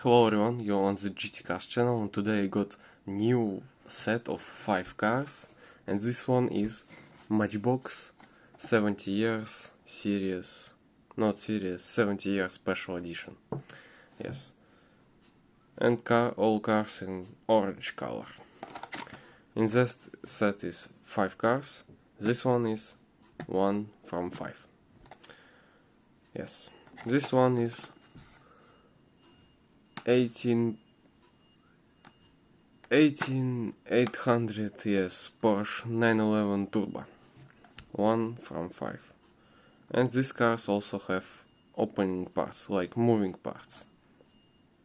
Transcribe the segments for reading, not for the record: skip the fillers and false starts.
Hello everyone, you're on the GT Cars channel, and today I got new set of 5 cars, and this one is Matchbox 70 years series, not series, 70 years special edition. Yes. And all cars in orange color. In this set is 5 cars, this one is 1 from 5. Yes. This one is 18800, yes, Porsche 911 Turbo, 1 from 5. And these cars also have opening parts, like moving parts,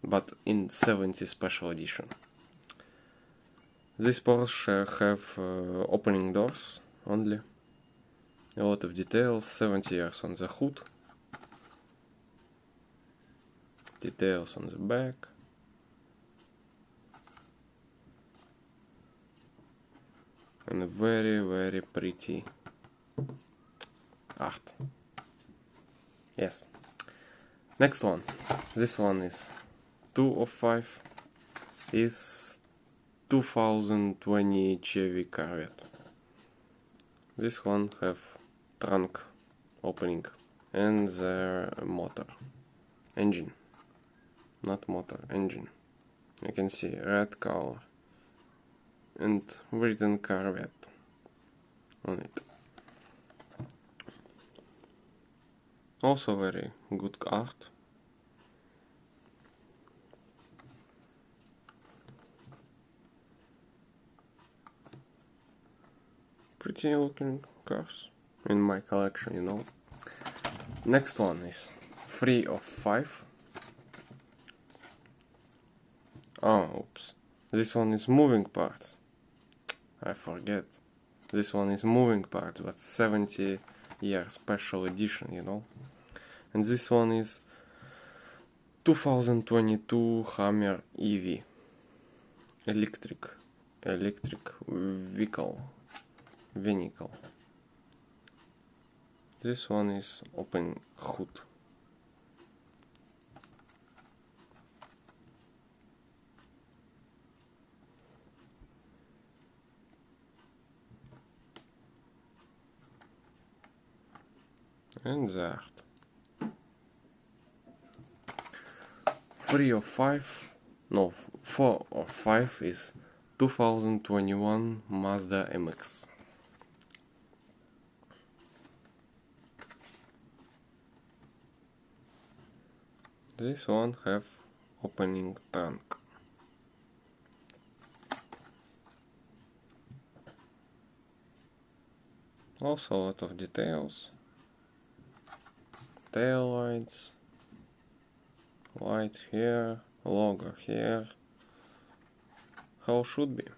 but in 70 special edition. This Porsche have opening doors only, a lot of details, 70 years on the hood, details on the back, and very pretty art. Yes. Next one. This one is 2 of 5. Is 2020 Chevy Corvette. This one have trunk opening and the motor. Engine. Not motor, engine. You can see red color and written Corvette on it. Also very good art. Pretty looking cars in my collection, you know. Next one is 3 of 5. Oh, oops. This one is moving parts. I forget. This one is moving parts, but 70 year special edition, you know. And this one is 2022 Hammer EV. Electric vehicle. This one is open hood. And the art. 3 of 5, no, 4 of 5 is 2021 Mazda MX. This one have opening trunk. Also a lot of details. Tail lights, light here, logo here. How should be.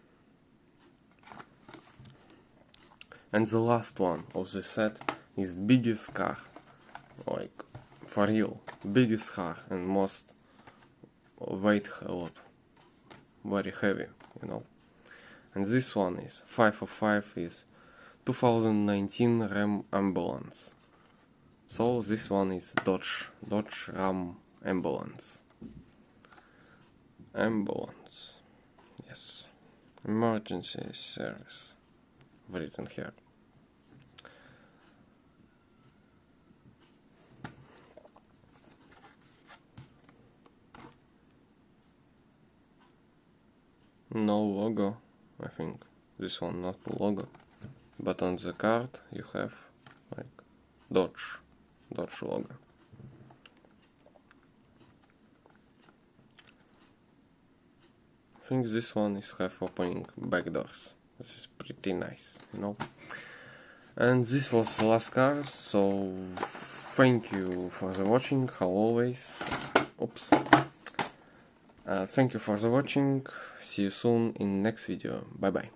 And the last one of the set is biggest car, like for real, biggest car and most weight a lot, very heavy, you know. And this one is 5 of 5 is 2019 Ram Ambulance. So this one is Dodge Ram Ambulance. Yes. Emergency service. Written here. No logo, I think. This one not logo. But on the card you have like Dodge logo. I think this one is have opening back doors. This is pretty nice, you know. And this was the last car, so thank you for the watching, how always. Oops. Thank you for the watching. See you soon in next video. Bye bye.